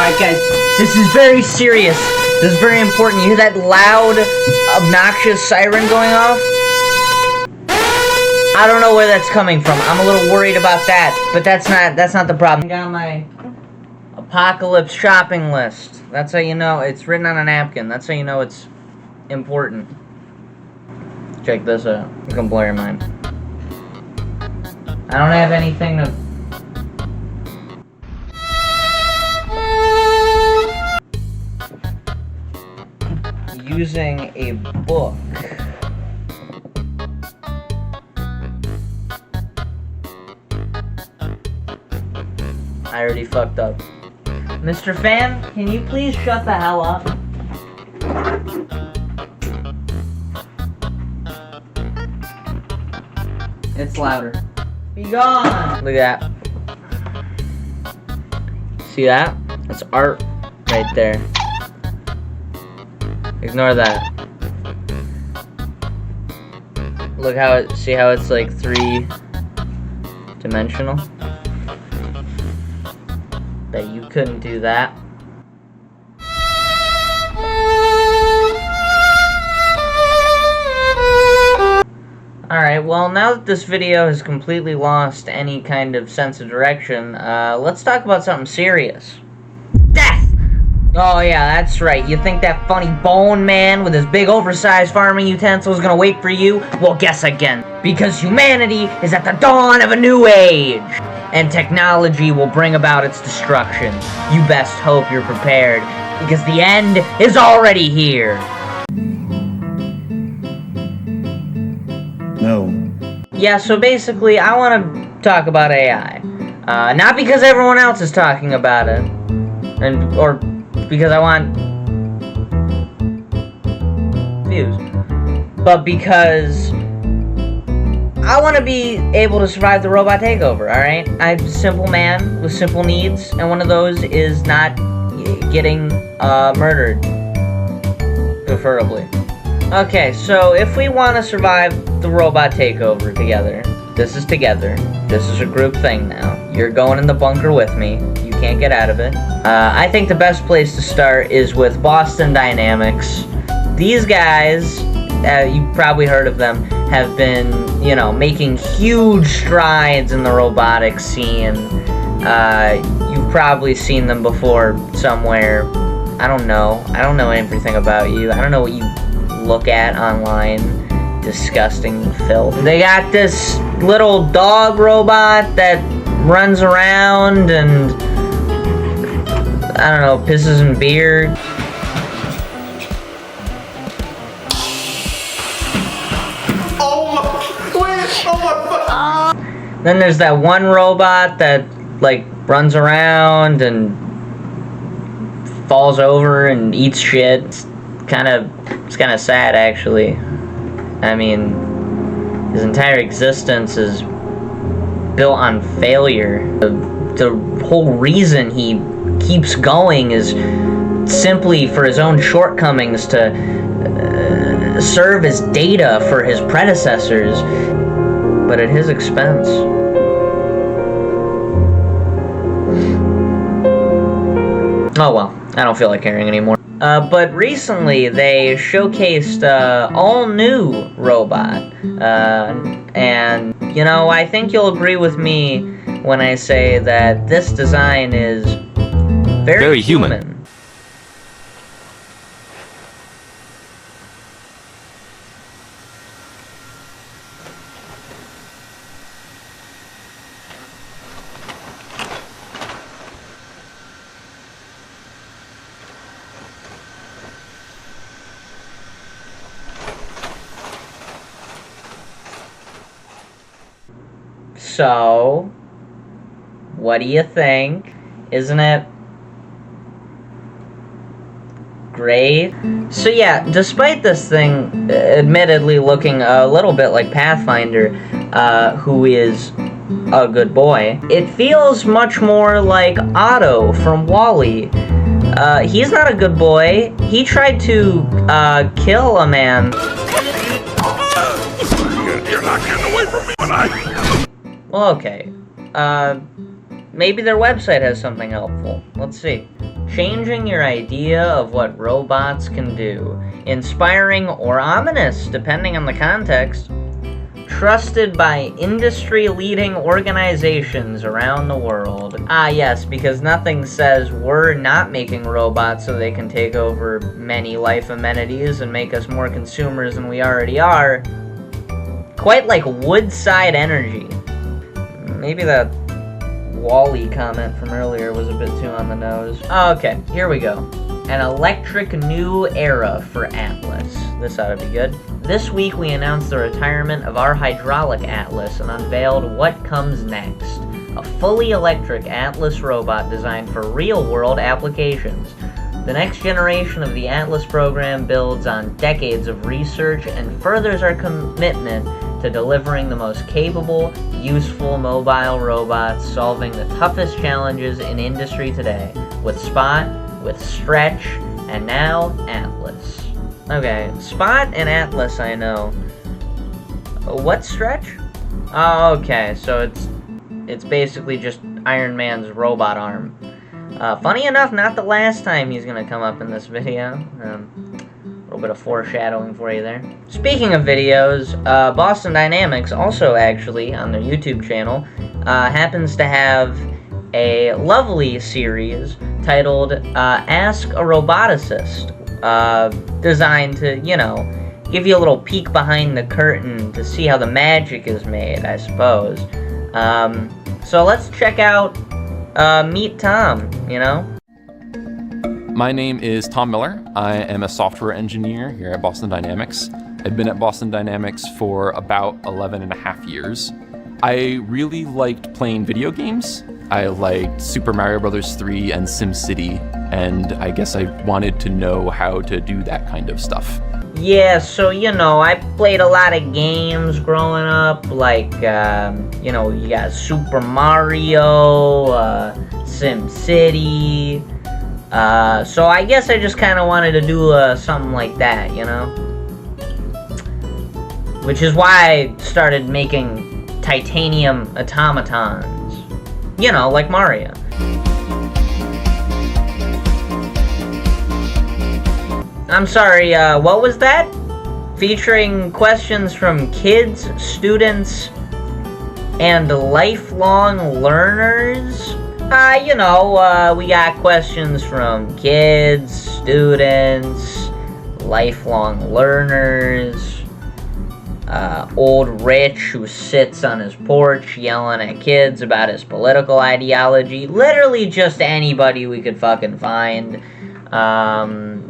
Alright guys, this is very serious. This is very important. You hear that loud, obnoxious siren going off? I don't know where that's coming from. I'm a little worried about that, but that's not the problem. I got my apocalypse shopping list. That's how you know it's written on a napkin. That's how you know it's important. Check this out. You can blow your mind. I don't have anything to... Using a book. I already fucked up. Mr. Fan, can you please shut the hell up? It's louder. Be gone! Look at that. See that? That's art right there. Ignore that. Look how it, see how it's like 3-dimensional? Bet you couldn't do that. Alright, well now that this video has completely lost any kind of sense of direction, let's talk about something serious. Death! Oh yeah, that's right. You think that funny bone man with his big oversized farming utensils is gonna wait for you? Well, guess again. Because humanity is at the dawn of a new age! And technology will bring about its destruction. You best hope you're prepared, because the end is already here! No. Yeah, so basically, I want to talk about AI. Not because everyone else is talking about it, or because I want views, but because I want to be able to survive the robot takeover, alright? I'm a simple man with simple needs, and one of those is not getting murdered, preferably. Okay, so if we want to survive the robot takeover together, this is a group thing now. You're going in the bunker with me. You can't get out of it. I think the best place to start is with Boston Dynamics. These guys, you've probably heard of them, have been, you know, making huge strides in the robotics scene. You've probably seen them before somewhere. I don't know everything about you. I don't know what you look at online. Disgusting filth. They got this little dog robot that runs around and, I don't know, pisses in beer. Then there's that one robot that, like, runs around and falls over and eats shit. It's kind of sad, actually. I mean, his entire existence is built on failure. The whole reason he keeps going is simply for his own shortcomings to serve as data for his predecessors, but at his expense. Oh well, I don't feel like caring anymore. But recently they showcased all new robot, and you know, I think you'll agree with me when I say that this design is very human. So, what do you think? Isn't it great? So yeah, despite this thing admittedly looking a little bit like Pathfinder, who is a good boy, it feels much more like Otto from WALL-E. He's not a good boy. He tried to kill a man. You're not getting away from me when I... Well, okay. maybe their website has something helpful. Let's see. Changing your idea of what robots can do. Inspiring or ominous, depending on the context. Trusted by industry-leading organizations around the world. Ah, yes, because nothing says we're not making robots so they can take over many life amenities and make us more consumers than we already are. Quite like Woodside Energy. Maybe that Wall-E comment from earlier was a bit too on the nose. Okay, here we go. An electric new era for Atlas. This ought to be good. This week we announced the retirement of our hydraulic Atlas and unveiled what comes next. A fully electric Atlas robot designed for real-world applications. The next generation of the Atlas program builds on decades of research and furthers our commitment to delivering the most capable, useful mobile robots solving the toughest challenges in industry today, with Spot, with Stretch, and now Atlas. Okay, Spot and Atlas I know. What Stretch? Oh, okay, so it's basically just Iron Man's robot arm. Funny enough, not the last time he's gonna come up in this video. A little bit of foreshadowing for you there. Speaking of videos, Boston Dynamics also actually, on their YouTube channel, happens to have a lovely series titled Ask a Roboticist, designed to, you know, give you a little peek behind the curtain to see how the magic is made, I suppose. So let's check out Meet Tom, you know? My name is Tom Miller. I am a software engineer here at Boston Dynamics. I've been at Boston Dynamics for about 11 and a half years. I really liked playing video games. I liked Super Mario Bros. 3 and SimCity, and I guess I wanted to know how to do that kind of stuff. Yeah, so, you know, I played a lot of games growing up, like, you know, you got Super Mario, SimCity, so I guess I just kind of wanted to do something like that, you know? Which is why I started making titanium automatons, you know, like Mario. I'm sorry, what was that? Featuring questions from kids, students, and lifelong learners? You know, we got questions from kids, students, lifelong learners, old Rich who sits on his porch yelling at kids about his political ideology. Literally just anybody we could fucking find.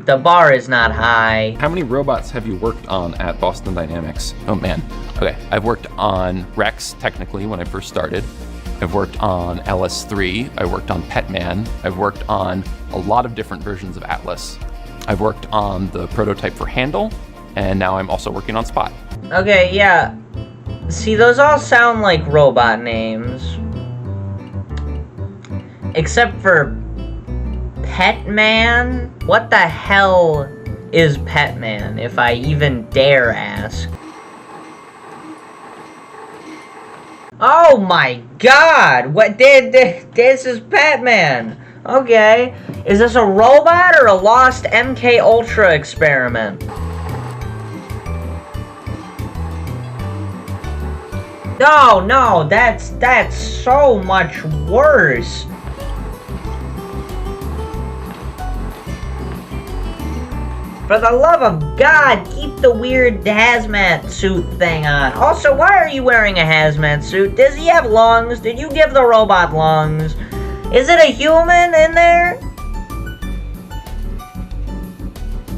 The bar is not high. How many robots have you worked on at Boston Dynamics? Oh man. Okay, I've worked on Rex, technically, when I first started. I've worked on LS3. I worked on Petman. I've worked on a lot of different versions of Atlas. I've worked on the prototype for Handle, and now I'm also working on Spot. Okay, yeah. See, those all sound like robot names. Except for Petman? What the hell is Petman, if I even dare ask? Oh my god! What did this is Petman? Okay. Is this a robot or a lost MK Ultra experiment? No, that's so much worse. For the love of God, keep the weird hazmat suit thing on. Also, why are you wearing a hazmat suit? Does he have lungs? Did you give the robot lungs? Is it a human in there?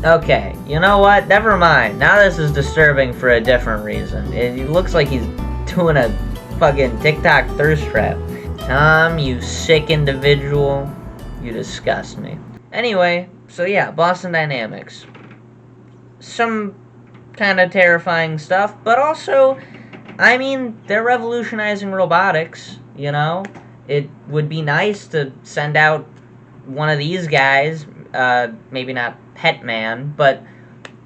Okay, you know what? Never mind. Now this is disturbing for a different reason. It looks like he's doing a fucking TikTok thirst trap. Tom, you sick individual. You disgust me. Anyway, so yeah, Boston Dynamics. Some kind of terrifying stuff, but also, I mean, they're revolutionizing robotics, you know? It would be nice to send out one of these guys, maybe not Petman, but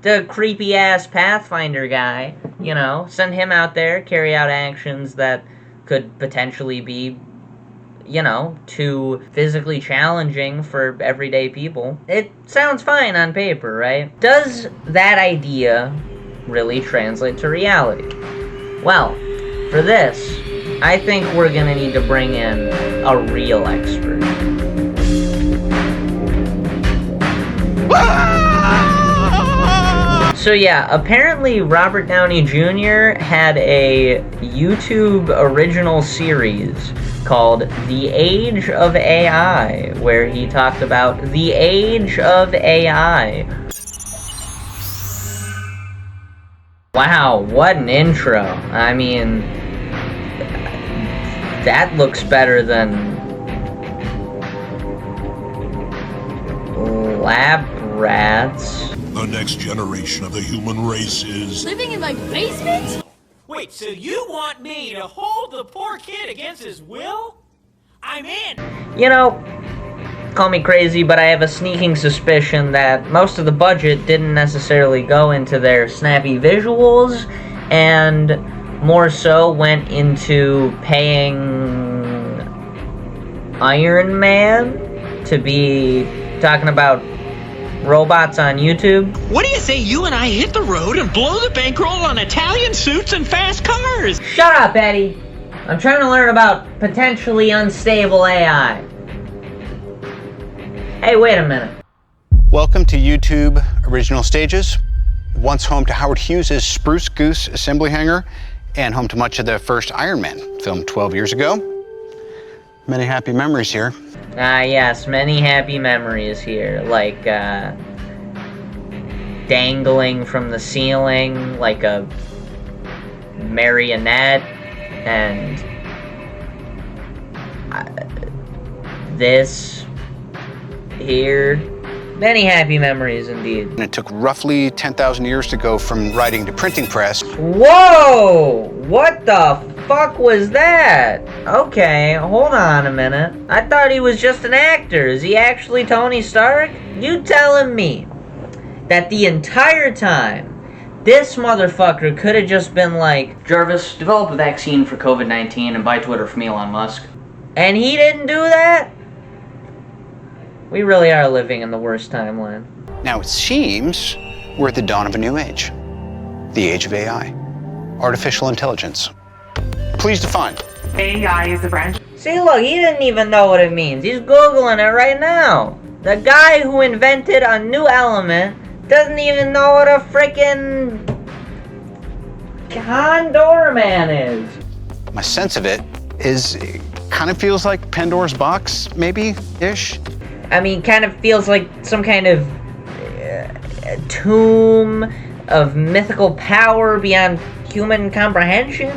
the creepy-ass Pathfinder guy, you know? Send him out there, carry out actions that could potentially be, you know, too physically challenging for everyday people. It sounds fine on paper, right? Does that idea really translate to reality? Well, for this, I think we're gonna need to bring in a real expert. So yeah, apparently Robert Downey Jr. had a YouTube original series called The Age of AI, where he talked about the age of AI. Wow, what an intro. I mean, that looks better than lab rats. The next generation of the human race is... living in my basement? Wait, so you want me to hold the poor kid against his will? I'm in! You know, call me crazy, but I have a sneaking suspicion that most of the budget didn't necessarily go into their snappy visuals, and more so went into paying Iron Man to be talking about robots on YouTube. What do you say you and I hit the road and blow the bankroll on Italian suits and fast cars? Shut up, Eddie! I'm trying to learn about potentially unstable AI. Hey, wait a minute. Welcome to YouTube Original Stages, once home to Howard Hughes' Spruce Goose assembly hangar, and home to much of the first Iron Man, filmed 12 years ago. Many happy memories here. Ah, yes, many happy memories here, like, dangling from the ceiling like a marionette, and this here. Many happy memories indeed. And it took roughly 10,000 years to go from writing to printing press. Whoa! What the fuck was that? Okay, hold on a minute. I thought he was just an actor. Is he actually Tony Stark? You telling me that the entire time this motherfucker could have just been like, Jarvis, develop a vaccine for COVID-19 and buy Twitter from Elon Musk. And he didn't do that? We really are living in the worst timeline. Now it seems we're at the dawn of a new age. The age of AI. Artificial intelligence. Please define. AI is a branch. See, look, he didn't even know what it means. He's Googling it right now. The guy who invented a new element doesn't even know what a frickin' Condor Man is. My sense of it is it kind of feels like Pandora's box, maybe-ish. I mean, kind of feels like some kind of tomb of mythical power beyond human comprehension.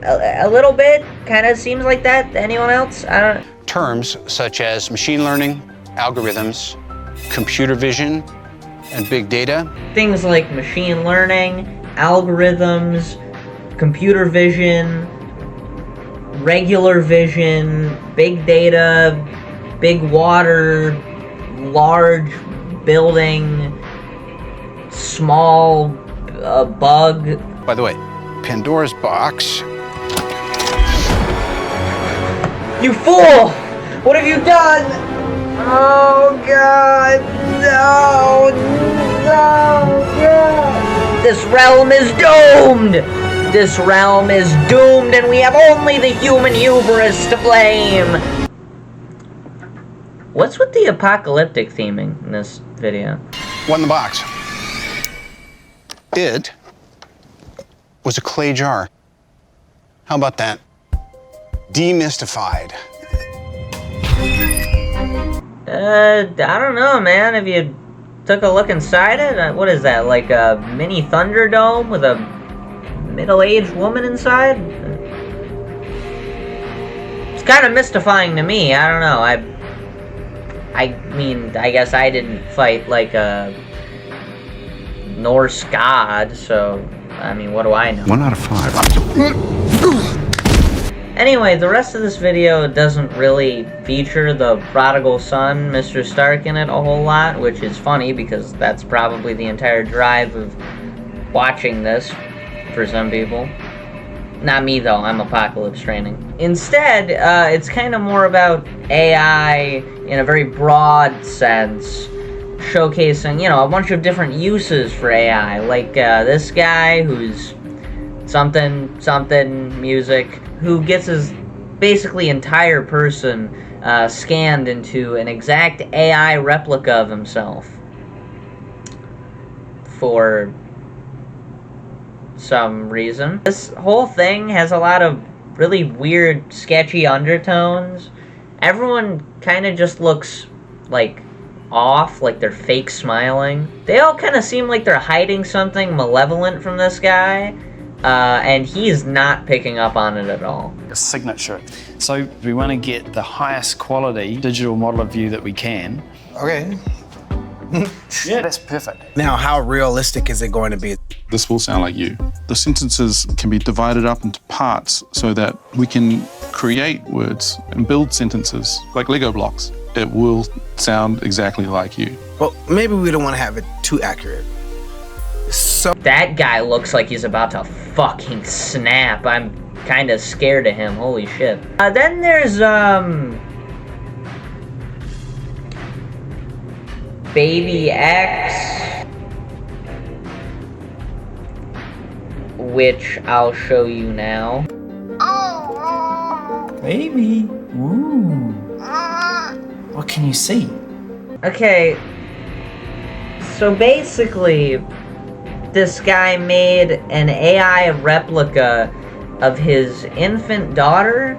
A little bit, kind of seems like that. Anyone else? I don't. Terms such as machine learning, algorithms, computer vision, and big data. Things like machine learning, algorithms, computer vision, regular vision, big data, big water, large building, small bug. By the way, Pandora's box. You fool! What have you done? Oh God, no, God. This realm is doomed! This realm is doomed and we have only the human hubris to blame! What's with the apocalyptic theming in this video? What in the box? It was a clay jar. How about that? Demystified. I don't know, man. If you took a look inside it, what is that, like a mini Thunderdome with a middle-aged woman inside? It's kind of mystifying to me. I don't know. I mean, I guess I didn't fight like a Norse god, so, I mean, what do I know? 1 out of 5. Anyway, the rest of this video doesn't really feature the prodigal son, Mr. Stark, in it a whole lot, which is funny because that's probably the entire drive of watching this for some people. Not me, though. I'm Apocalypse Training. Instead, it's kind of more about AI in a very broad sense, showcasing, you know, a bunch of different uses for AI. Like, this guy who's something music, who gets his basically entire person scanned into an exact AI replica of himself for some reason. This whole thing has a lot of really weird, sketchy undertones. Everyone kind of just looks like off, like they're fake smiling. They all kind of seem like they're hiding something malevolent from this guy, and he's not picking up on it at all. A signature. So we want to get the highest quality digital model of you that we can. Okay. Yeah, that's perfect. Now, how realistic is it going to be? This will sound like you. The sentences can be divided up into parts so that we can create words and build sentences like Lego blocks. It will sound exactly like you. Well, maybe we don't want to have it too accurate. So that guy looks like he's about to fucking snap. I'm kind of scared of him. Holy shit. Then there's, Baby X, which I'll show you now. Baby, ooh. What can you see? Okay, so basically, this guy made an AI replica of his infant daughter.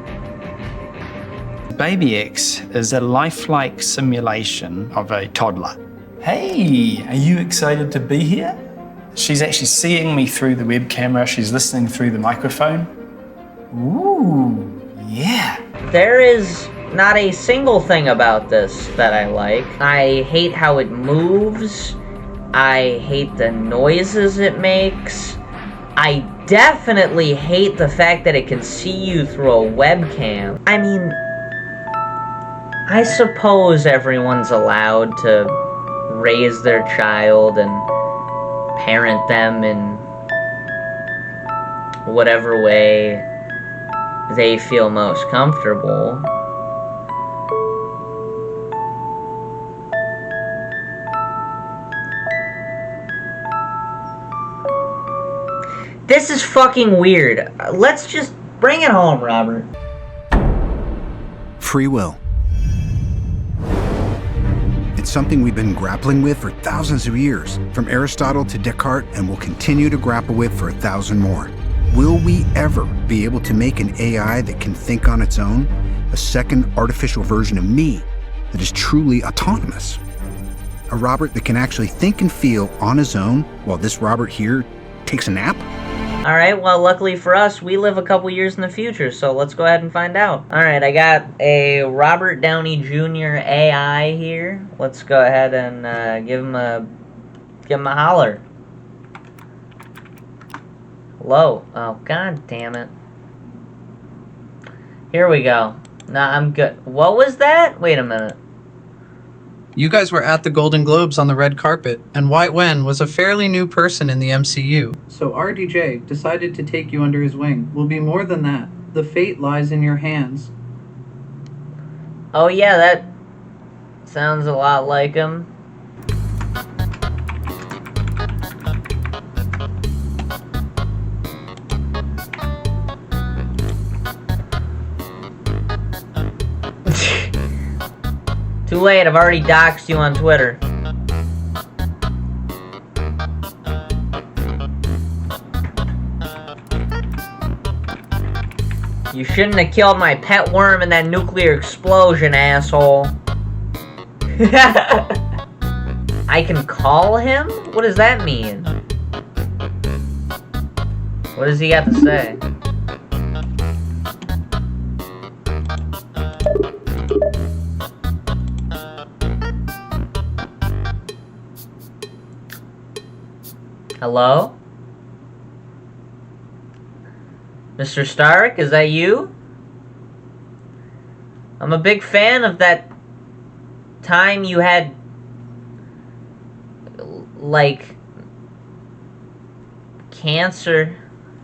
Baby X is a lifelike simulation of a toddler. Hey, are you excited to be here? She's actually seeing me through the web camera. She's listening through the microphone. Ooh, yeah. There is not a single thing about this that I like. I hate how it moves. I hate the noises it makes. I definitely hate the fact that it can see you through a webcam. I mean, I suppose everyone's allowed to raise their child and parent them in whatever way they feel most comfortable. This is fucking weird. Let's just bring it home, Robert. Free will. It's something we've been grappling with for thousands of years, from Aristotle to Descartes, and will continue to grapple with for 1,000 more. Will we ever be able to make an AI that can think on its own? A second artificial version of me that is truly autonomous? A Robert that can actually think and feel on his own while this Robert here takes a nap? Alright, well, luckily for us, we live a couple years in the future, so let's go ahead and find out. Alright, I got a Robert Downey Jr. AI here. Let's go ahead and give him a holler. Hello. Oh, god damn it. Here we go. Nah, I'm good. What was that? Wait a minute. You guys were at the Golden Globes on the red carpet, and White Wen was a fairly new person in the MCU. So RDJ decided to take you under his wing. Will be more than that. The fate lies in your hands. Oh yeah, that sounds a lot like him. Too late, I've already doxed you on Twitter. You shouldn't have killed my pet worm in that nuclear explosion, asshole. I can call him? What does that mean? What does he got to say? Hello? Mr. Stark, is that you? I'm a big fan of that time you had, like, cancer.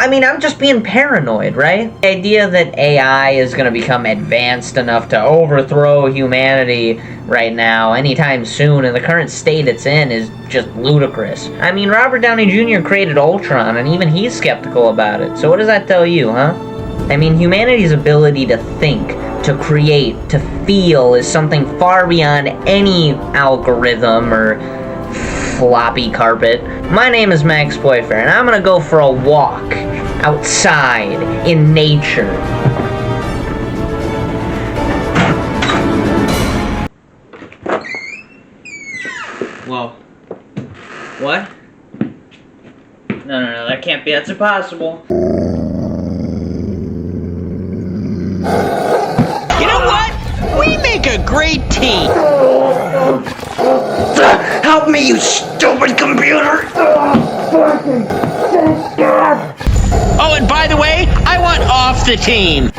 I mean, I'm just being paranoid, right? The idea that AI is going to become advanced enough to overthrow humanity right now, anytime soon, in the current state it's in, is just ludicrous. I mean, Robert Downey Jr. created Ultron, and even he's skeptical about it. So what does that tell you, huh? I mean, humanity's ability to think, to create, to feel is something far beyond any algorithm or floppy carpet. My name is Max Boyfair, and I'm gonna go for a walk outside in nature. Whoa. What? No, that can't be. That's impossible. You know what? We make a great team. Help me, you stupid computer! Oh, and by the way, I want off the team.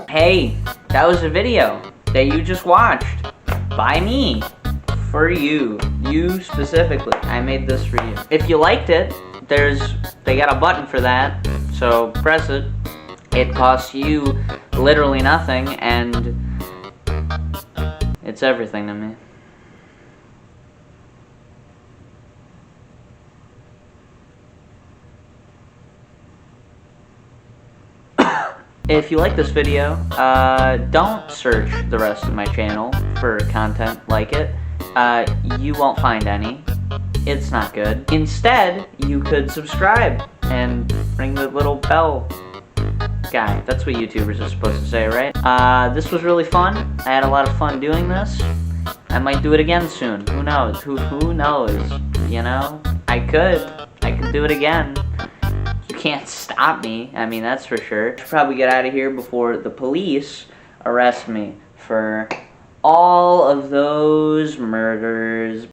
Hey, that was a video that you just watched. By me. For you. You specifically. I made this for you. If you liked it, they got a button for that, so press it. It costs you literally nothing, and it's everything to me. If you like this video, don't search the rest of my channel for content like it. You won't find any. It's not good. Instead, you could subscribe and ring the little bell guy. That's what YouTubers are supposed to say, right? This was really fun. I had a lot of fun doing this. I might do it again soon. Who knows? Who knows? You know? I could do it again. You can't stop me. I mean, that's for sure. I should probably get out of here before the police arrest me for all of those murders.